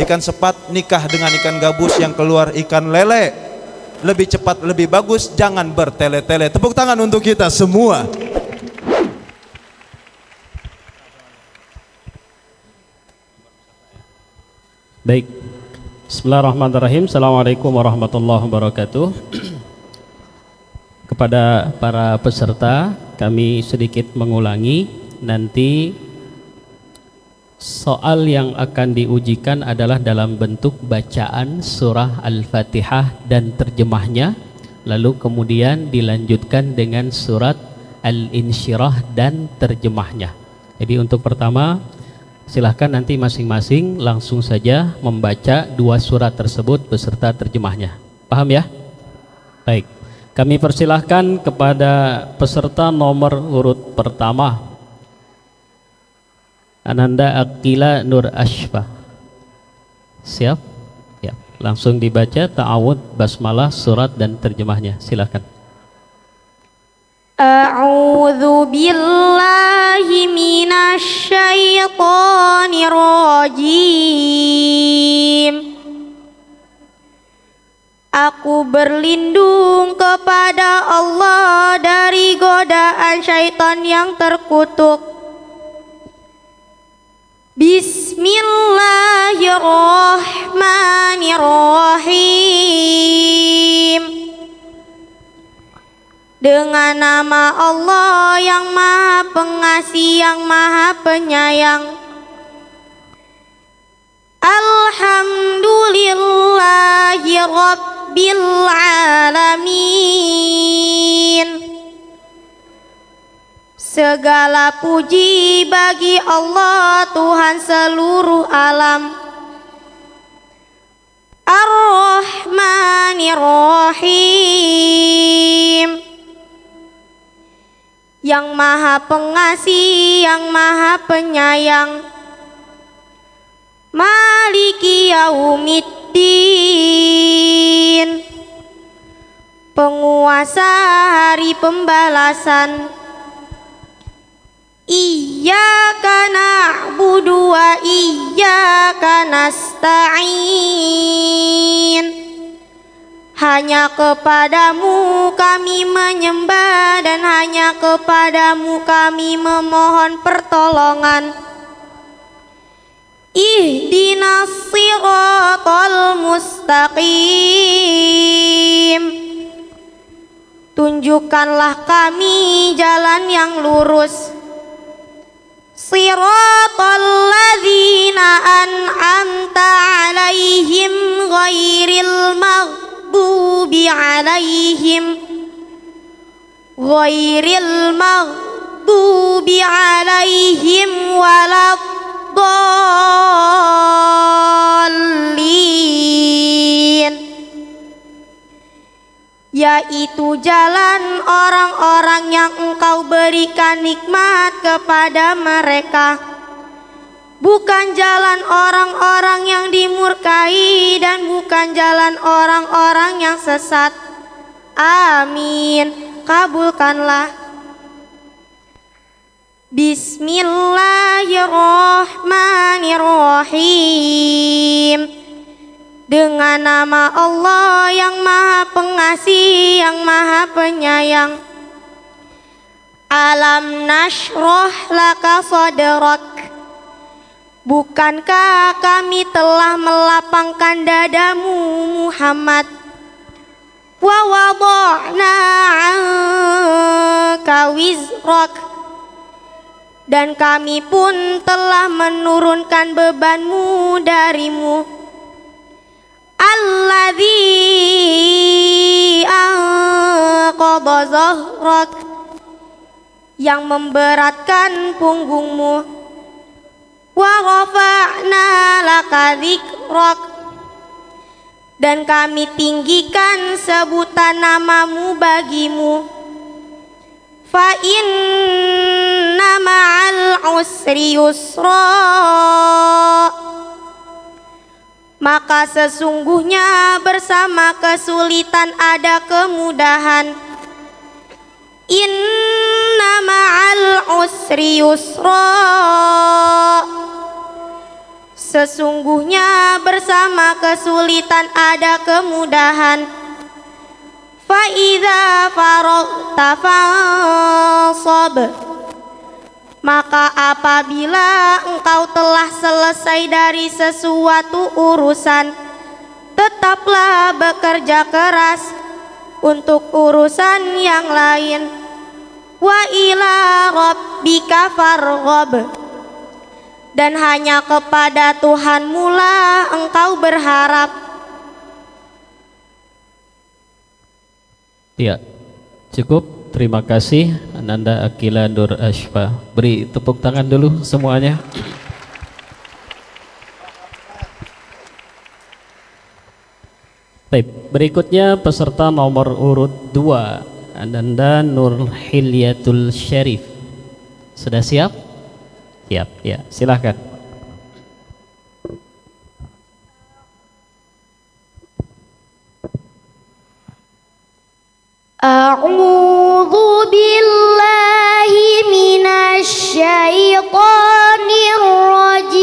ikan sepat nikah dengan ikan gabus yang keluar ikan lele. Lebih cepat, lebih bagus, jangan bertele-tele. Tepuk tangan untuk kita semua. Baik. Bismillahirrahmanirrahim. Assalamualaikum warahmatullahi wabarakatuh. Kepada para peserta, kami sedikit mengulangi. Nanti soal yang akan diujikan adalah dalam bentuk bacaan surah Al-Fatihah dan terjemahnya, lalu kemudian dilanjutkan dengan surat Al-Insyirah dan terjemahnya. Jadi untuk pertama, silahkan nanti masing-masing langsung saja membaca dua surat tersebut beserta terjemahnya. Paham ya? Baik, kami persilahkan kepada peserta nomor urut pertama, Ananda Aqila Nur Ashfa. Siap? Ya, langsung dibaca ta'awud, basmalah, surat dan terjemahnya. Silakan. A'udzu billahi minasy syaithanir rajim. Aku berlindung kepada Allah dari godaan syaitan yang terkutuk. Bismillahirrahmanirrahim. Dengan nama Allah yang Maha Pengasih, yang Maha Penyayang. Alhamdulillahi Rabbil Alamin. Segala puji bagi Allah, Tuhan seluruh alam. Ar-Rahmanir-Rahim. Yang Maha Pengasih, yang Maha Penyayang. Maliki Yaumiddin. Penguasa hari pembalasan. Iyyaka na'budu wa iyyaka nasta'in. Hanya kepadamu kami menyembah dan hanya kepadamu kami memohon pertolongan. Ihdinas siratal mustaqim. Tunjukkanlah kami jalan yang lurus. Siratal ladzina an'amta 'alaihim ghairil maghdubi 'alaihim waladdallin. Yaitu jalan orang-orang yang Engkau berikan nikmat kepada mereka, bukan jalan orang-orang yang dimurkai dan bukan jalan orang-orang yang sesat. Amin. Kabulkanlah. Bismillahirrahmanirrahim. Dengan nama Allah yang Maha Pengasih, yang Maha Penyayang. Alam nashrah laka sadrak. Bukankah kami telah melapangkan dadamu Muhammad? Wa wada'na 'anka wizrak. Dan kami pun telah menurunkan bebanmu darimu. Alladzi anqadha zahrak. Yang memberatkan punggungmu. Wa rafa'na laka dzikrak. Dan kami tinggikan sebutan namamu bagimu. Fa inna ma'al usri yusra. Maka sesungguhnya bersama kesulitan ada kemudahan. Inna ma'al usri yusra. Sesungguhnya bersama kesulitan ada kemudahan. Fa idza faragta fansab, maka apabila engkau telah selesai dari sesuatu urusan, tetaplah bekerja keras untuk urusan yang lain. Wa ila rabbika farghab, dan hanya kepada Tuhanmu lah engkau berharap. Ya, cukup. Terima kasih Ananda Akila Nur Ashfa. Beri tepuk tangan dulu semuanya. Baik, berikutnya peserta nomor urut 2, Ananda Nur Hilyatul Syarif. Sudah siap? Siap, ya. Silahkan. A'udzu billahi minasy syaithanir rajim.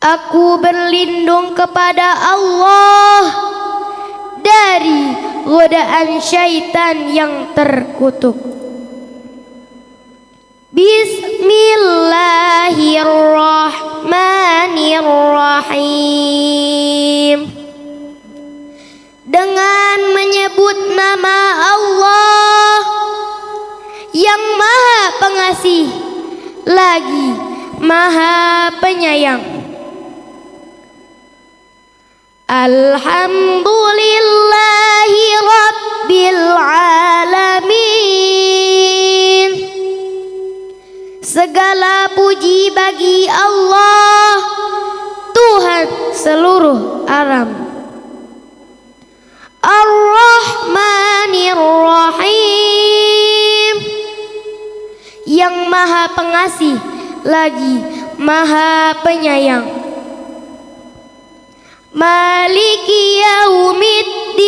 Aku berlindung kepada Allah dari godaan syaitan yang terkutuk. Bismillahirrahmanirrahim. Dengan menyebut nama Allah yang Maha Pengasih lagi Maha Penyayang. Alhamdulillahi Rabbil Alamin. Segala puji bagi Allah, Tuhan seluruh alam. Ar-Rahmanir-Rahim, yang Maha Pengasih lagi Maha Penyayang. Maliki Yaumiddin,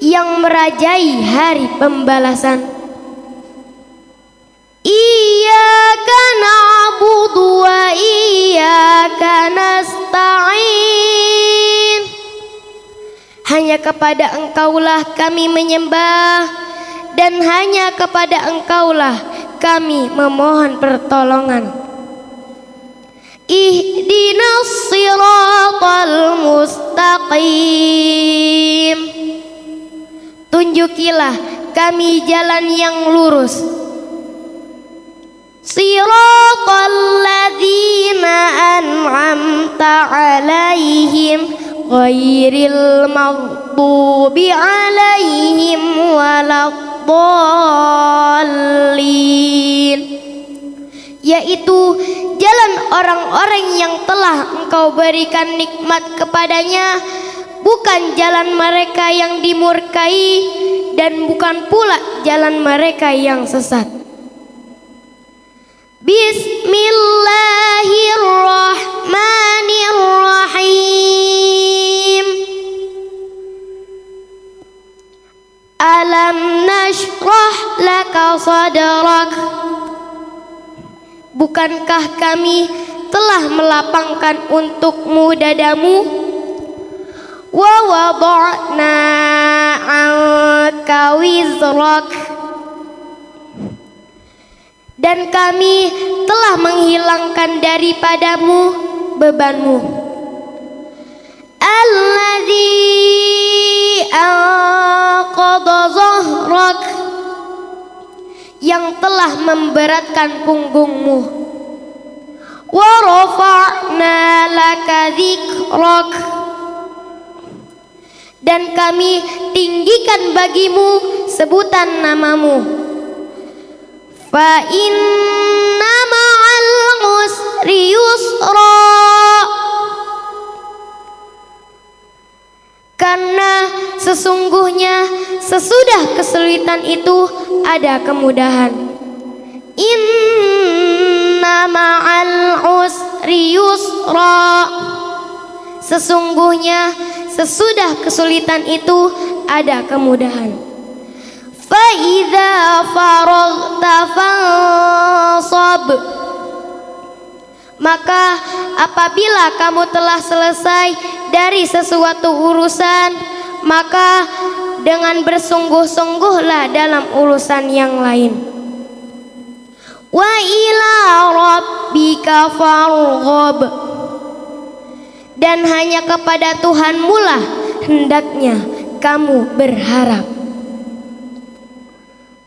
yang merajai hari pembalasan. Iyyaka na'budu wa iyyaka nasta'in. Hanya kepada Engkaulah kami menyembah, dan hanya kepada Engkaulah kami memohon pertolongan. Ihdinas siratal mustaqim. Tunjukilah kami jalan yang lurus. Siratal ladzina an'amta 'alaihim ghairil maghdubi 'alaihim waladdallin, yaitu jalan orang-orang yang telah Engkau berikan nikmat kepadanya, bukan jalan mereka yang dimurkai, dan bukan pula jalan mereka yang sesat. Bismillahirrahmanirrahim. Alam nashrah laka sadrak. Bukankah kami telah melapangkan untukmu dadamu? Wa wada'na 'anka wizrak. Dan kami telah menghilangkan daripadamu bebanmu. Alladzi anqadha zahrak, yang telah memberatkan punggungmu. Wa rafa'na laka dzikrak, dan kami tinggikan bagimu sebutan namamu. Fa inna ma'al usri yusra, karena sesungguhnya sesudah kesulitan itu ada kemudahan. Inna ma'al usri yusra, sesungguhnya sesudah kesulitan itu ada kemudahan. فإذا فرغت فانصب. Maka apabila kamu telah selesai dari sesuatu urusan, maka dengan bersungguh-sungguhlah dalam urusan yang lain. Wa ila rabbika farghab. Dan hanya kepada Tuhanmu lah hendaknya kamu berharap.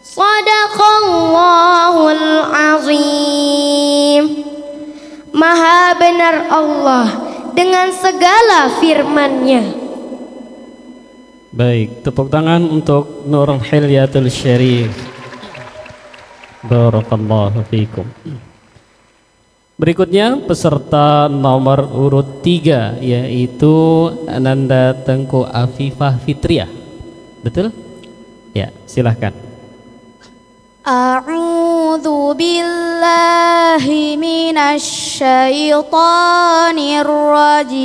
Shadaqallahul azim. Maha benar Allah dengan segala firman-Nya. Baik, tepuk tangan untuk Nur Hilyatul Syarif. Barakallahu fiikum. Berikutnya peserta nomor urut 3 yaitu Ananda Tengku Afifah Fitriah. Betul? Ya, silahkan. A'udzu billahi minasy syaithanir rajim.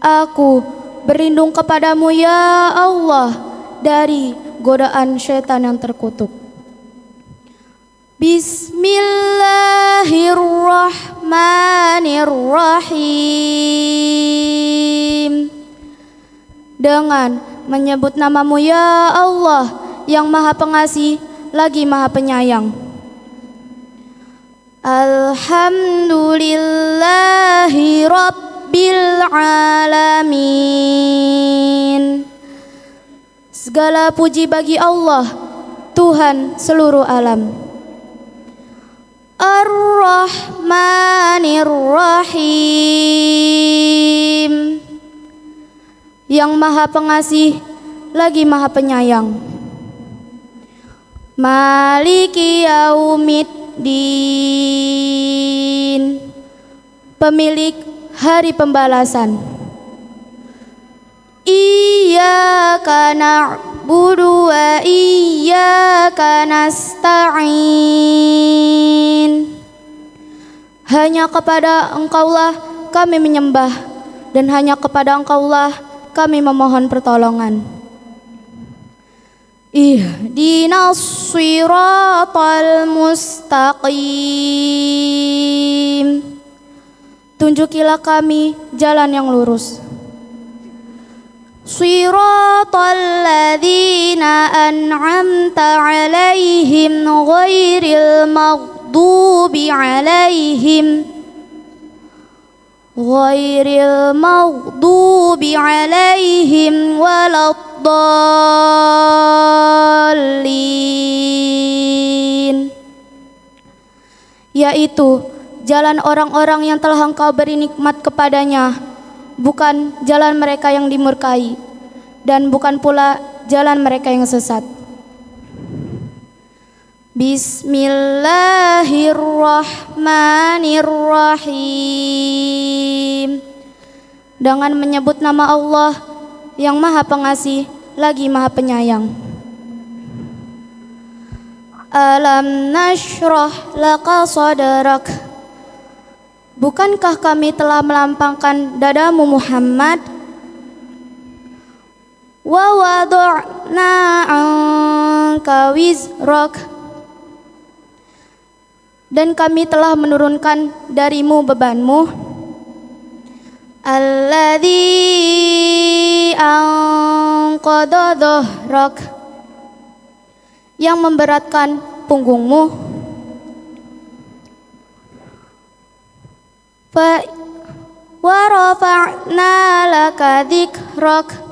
Aku berlindung kepadamu ya Allah dari godaan syaitan yang terkutuk. Bismillahirrahmanirrahim. Dengan menyebut namamu ya Allah yang maha pengasih lagi maha penyayang. Alhamdulillahi rabbil alamin. Segala puji bagi Allah, Tuhan seluruh alam. Ar-Rahmanir-Rahim. Yang maha pengasih lagi maha penyayang. Maliki yaumiddin. Pemilik hari pembalasan. Iyyaka na'budu wa iyyaka nasta'in. Hanya kepada Engkaulah kami menyembah dan hanya kepada Engkaulah kami memohon pertolongan. Ihdinas shiratal mustaqim. Tunjukilah kami jalan yang lurus. Shiratal ladzina an'amta 'alaihim ghairil maghdubi 'alaihim waladdallin. Yaitu jalan orang-orang yang telah Engkau beri nikmat kepadanya, bukan jalan mereka yang dimurkai, dan bukan pula jalan mereka yang sesat. Bismillahirrahmanirrahim. Dengan menyebut nama Allah yang maha pengasih lagi maha penyayang. Alam nashrah laka sadrak. Bukankah kami telah melampangkan dadamu Muhammad? Wa wada'na anka wizrak. Dan kami telah menurunkan darimu bebanmu. Alladzi anqadha dhahrak. Yang memberatkan punggungmu. Fa wa rafa'na laka dzikrak.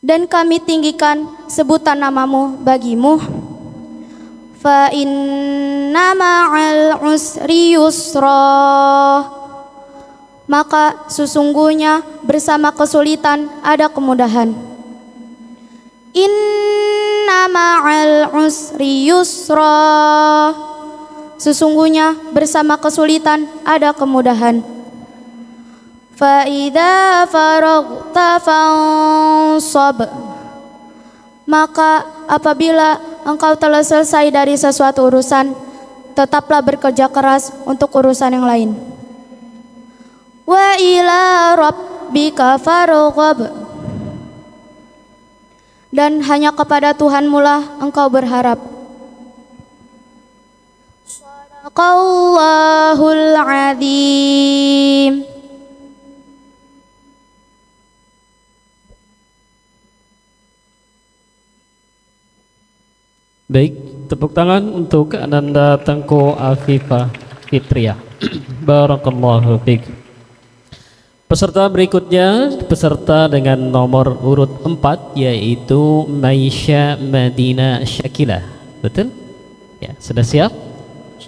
Dan kami tinggikan sebutan namamu bagimu. Fa inna ma'al usri yusra. Maka sesungguhnya bersama kesulitan ada kemudahan. Inna ma'al usri yusra. Sesungguhnya bersama kesulitan ada kemudahan. Fa idza faraghta fansab. Maka apabila engkau telah selesai dari sesuatu urusan, tetaplah bekerja keras untuk urusan yang lain. Wa ila rabbika farghab, dan hanya kepada Tuhanmu lah engkau berharap. Shadaqallahul azim. Baik, tepuk tangan untuk Ananda Tengku Afifah Fitriah. Barakallahu fiik. Peserta berikutnya, peserta dengan nomor urut 4, yaitu Maisha Madina Syakila. Betul? Ya, sudah siap?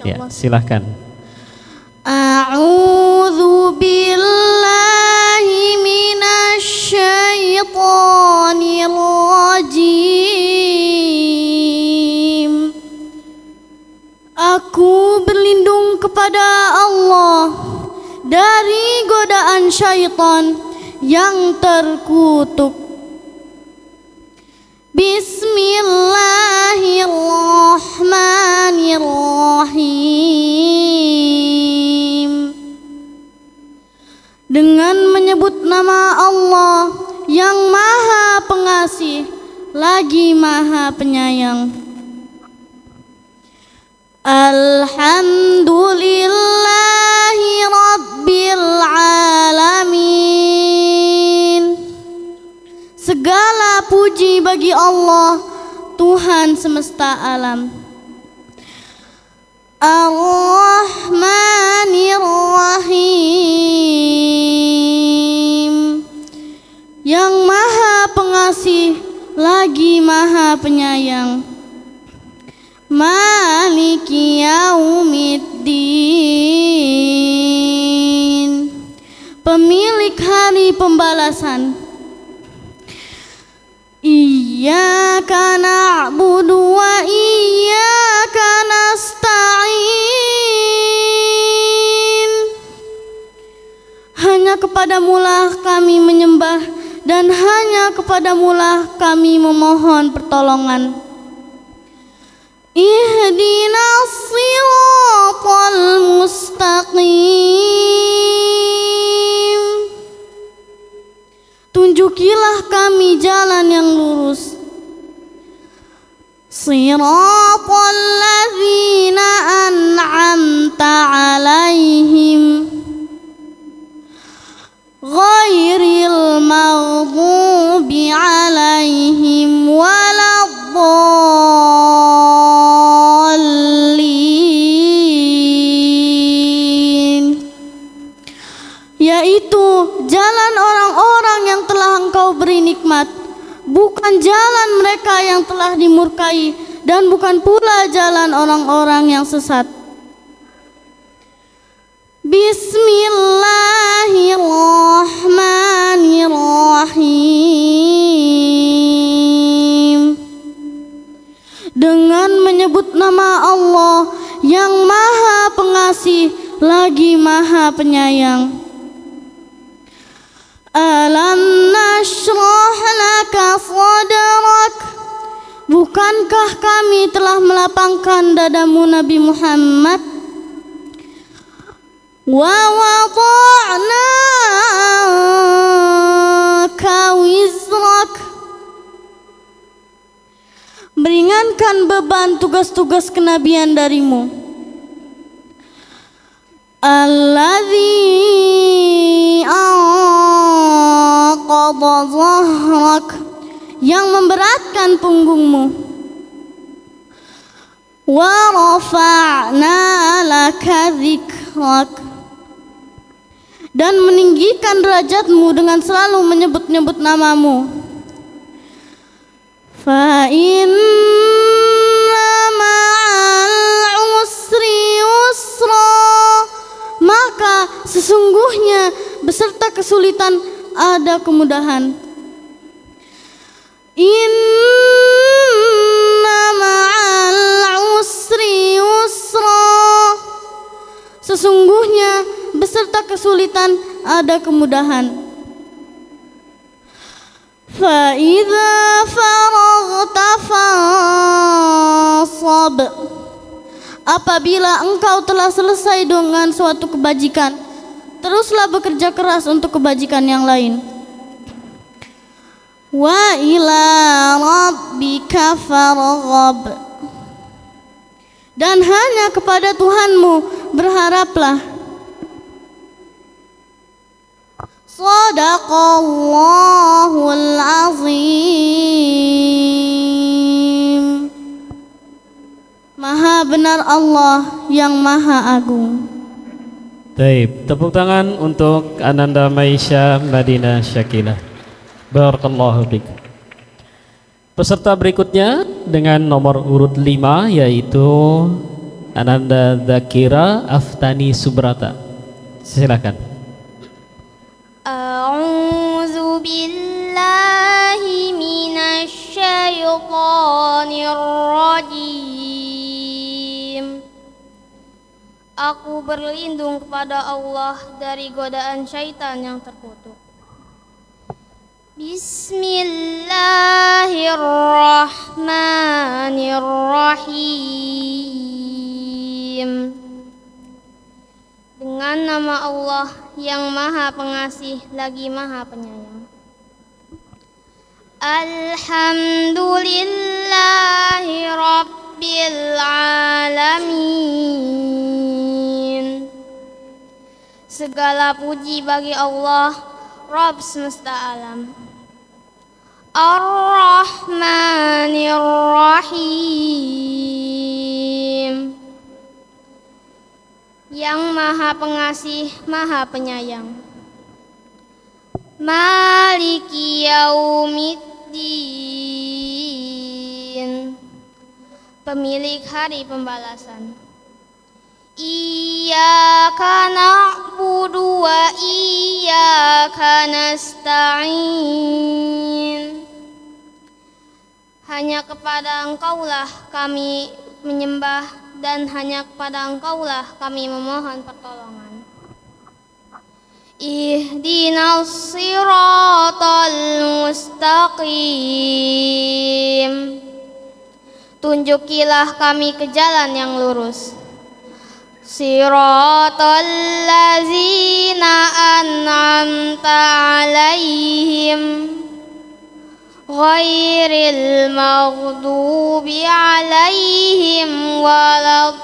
Ya, silahkan. A'udzu billahi minasy syaithanir rajim. Aku berlindung kepada Allah dari godaan syaitan yang terkutuk. Bismillahirrahmanirrahim. Dengan menyebut nama Allah yang Maha Pengasih lagi Maha Penyayang. Alhamdulillahi Rabbil Alamin. Segala puji bagi Allah, Tuhan semesta alam. Ar-Rahmanir-Rahim, yang Maha Pengasih lagi Maha Penyayang. Maliki yaumiddin, pemilik hari pembalasan. Iyyaka na'budu wa iyyaka nasta'in. Hanya kepadamulah kami menyembah dan hanya kepadamulah kami memohon pertolongan. Ihdinas siratal mustaqim, tunjukilah kami jalan yang lurus. Siratal ladzina an'amta alaihim, ghairil maghdubi alaihim waladdallin, yaitu jalan orang-orang yang telah Engkau beri nikmat, bukan jalan mereka yang telah dimurkai, dan bukan pula jalan orang-orang yang sesat. Bismillahirrahmanirrahim. Dengan menyebut nama Allah yang Maha Pengasih lagi Maha Penyayang. Alam nashrah laka sadrak, bukankah kami telah melapangkan dadamu Nabi Muhammad? Wa wada'na ka wizrak, meringankan beban tugas-tugas kenabian darimu. Alladzi anqadha dhahrak, yang memberatkan punggungmu. Wa rafa'na laka dzikrak, dan meninggikan derajatmu dengan selalu menyebut-nyebut namamu. Fa inna ma'al usri yusra, maka sesungguhnya beserta kesulitan ada kemudahan. Inna ma'al usri yusra, sesungguhnya beserta kesulitan ada kemudahan. Fa idza faraghta fansab, apabila engkau telah selesai dengan suatu kebajikan, teruslah bekerja keras untuk kebajikan yang lain. Wa ila rabbika farghab, dan hanya kepada Tuhanmu berharaplah. Shadaqallahul azim. Maha benar Allah yang maha agung. Baik, tepuk tangan untuk Ananda Maisha Madinah Syakila. Barakallahu fiik. Peserta berikutnya dengan nomor urut 5 yaitu Ananda Zakira Aftani Subrata. Silakan. A'udzu billahi minasy syaithanir rajim. Aku berlindung kepada Allah dari godaan syaitan yang terkutuk. Bismillahirrahmanirrahim. Dengan nama Allah yang Maha Pengasih lagi Maha Penyayang. Alhamdulillahi Rabbil Alamin. Segala puji bagi Allah, Rabb semesta alam. Ar-Rahmanir-Rahim, yang Maha Pengasih, Maha Penyayang. Maliki Yaumiddin, pemilik hari pembalasan. Iyyaka na'budu wa iyyaka nasta'in. Hanya kepada Engkaulah kami menyembah dan hanya kepada Engkaulah kami memohon pertolongan. Ihdinas siratal mustaqim, tunjukilah kami ke jalan yang lurus. Siratal ladzina an'amta alaihim, ghairil maghdubi alaihim waladdallin,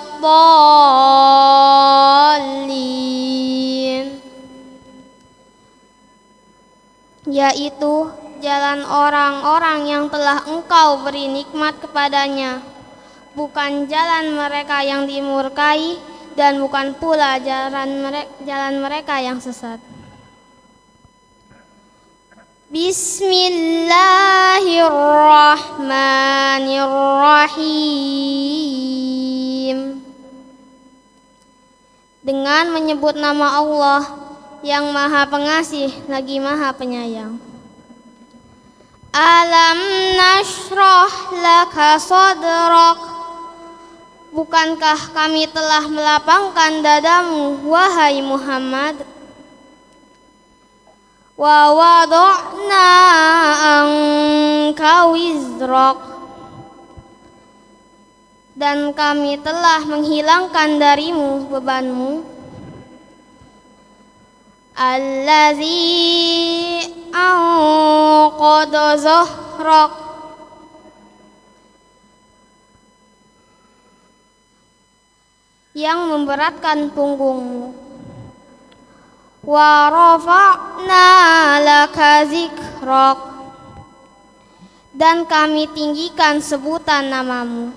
yaitu jalan orang-orang yang telah Engkau beri nikmat kepadanya, bukan jalan mereka yang dimurkai dan bukan pula jalan mereka yang sesat. Bismillahirrahmanirrahim. Dengan menyebut nama Allah yang Maha Pengasih lagi Maha Penyayang. Alam nashrah laka sadrak, bukankah kami telah melapangkan dadamu, wahai Muhammad? Wa wada'na anka wizrak, dan kami telah menghilangkan darimu bebanmu. Allazi anqadha zahrak, yang memberatkan punggungmu. Wa rafa'na laka zikrak, dan kami tinggikan sebutan namamu.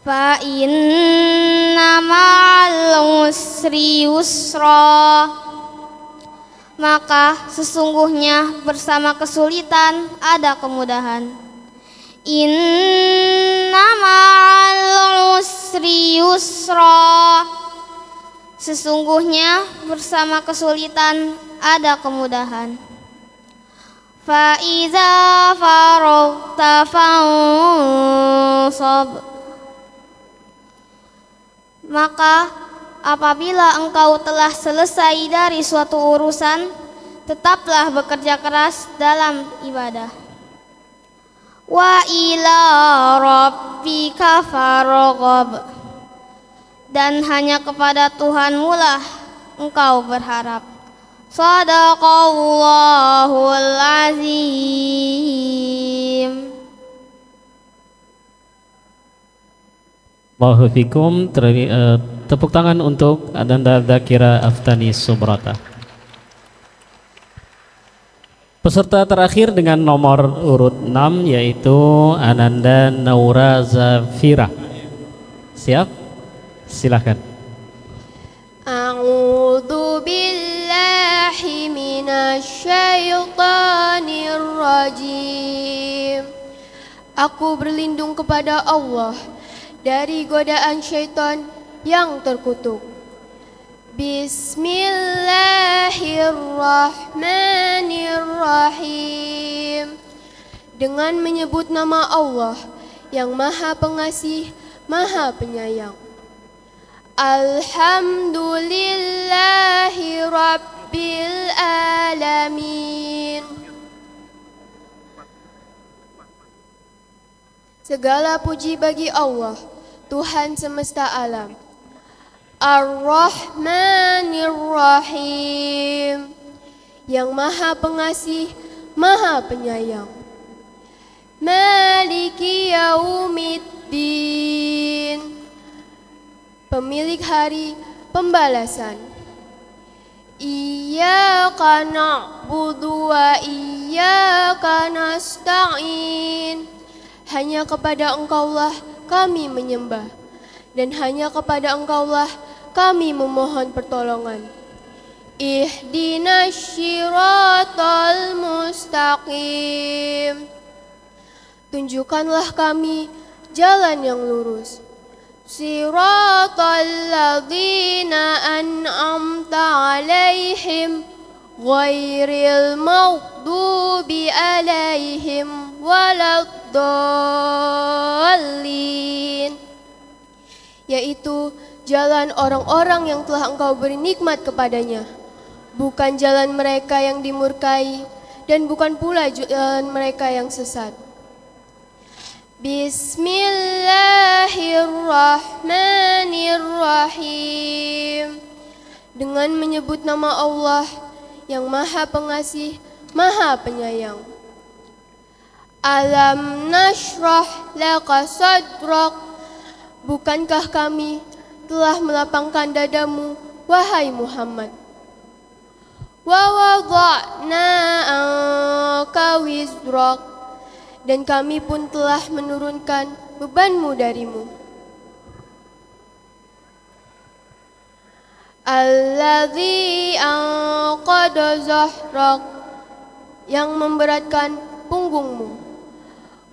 Fa inna ma'al usri yusra, maka sesungguhnya bersama kesulitan ada kemudahan. Inna ma'al usri yusra, sesungguhnya bersama kesulitan ada kemudahan. Fa iza faragta fansab, maka apabila engkau telah selesai dari suatu urusan, tetaplah bekerja keras dalam ibadah. Wa ila rabbika farghab. Dan hanya kepada Tuhanmu lah engkau berharap. Shadaqallahul azim. Allahu fikum. Tepuk tangan untuk Ananda Dzakira Aftani Subrata. Peserta terakhir dengan nomor urut 6 yaitu Ananda Naura Zafira. Siap? Silakan. A'udzu billahi minasy syaithanir rajim. Aku berlindung kepada Allah dari godaan syaitan yang terkutuk. Bismillahirrahmanirrahim. Dengan menyebut nama Allah yang Maha Pengasih, Maha Penyayang. Alhamdulillahi Rabbil Alamin. Segala puji bagi Allah, Tuhan semesta alam. Ar-Rahmanir-Rahim, yang Maha Pengasih, Maha Penyayang. Maliki Yaumiddin, pemilik hari pembalasan. Iyyaka na'budu wa iyyaka nasta'in. Hanya kepada Engkaulah kami menyembah, dan hanya kepada Engkaulah kami memohon pertolongan. Ihdinas syiratal mustaqim. Tunjukkanlah kami jalan yang lurus. Siratal ladzina an'amta alaihim ghairil maghdubi alaihim waladdallin. Yaitu jalan orang-orang yang telah Engkau beri nikmat kepadanya, bukan jalan mereka yang dimurkai, dan bukan pula jalan mereka yang sesat. Bismillahirrahmanirrahim. Dengan menyebut nama Allah yang Maha Pengasih, Maha Penyayang. Alam nashrah laka sadrak. Bukankah kami telah melapangkan dadamu, wahai Muhammad? Wa wada'na anka wizrak. Dan kami pun telah menurunkan bebanmu darimu. Alladzi anqadha zahrak, yang memberatkan punggungmu.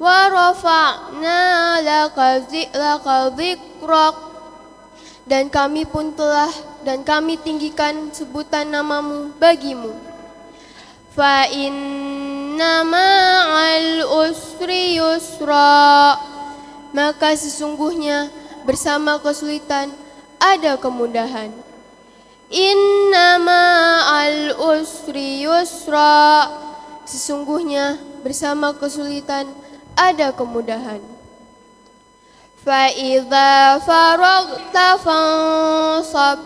Wa rafa'na laka dzikrak, dan kami tinggikan sebutan namamu bagimu. Fa inna ma'al usri yusra, maka sesungguhnya bersama kesulitan ada kemudahan. Inna ma'al usri yusra, sesungguhnya bersama kesulitan ada kemudahan. Fa idza faragta fansab,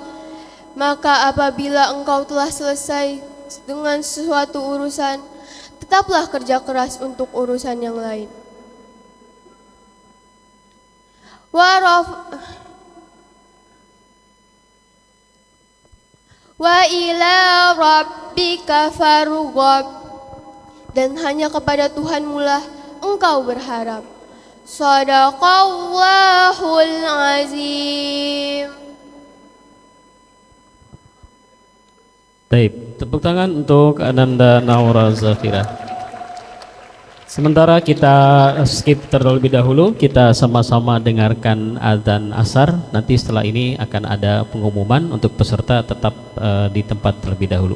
maka apabila engkau telah selesai dengan sesuatu urusan, tetaplah kerja keras untuk urusan yang lain. Wa ila rabbika farghab, dan hanya kepada Tuhanmu lah engkau berharap. Shadaqallahul azim. Baik, tepuk tangan untuk Ananda Naura Zafira. Sementara kita skip terlebih dahulu, kita sama-sama dengarkan azan asar. Nanti setelah ini akan ada pengumuman untuk peserta tetap di tempat terlebih dahulu.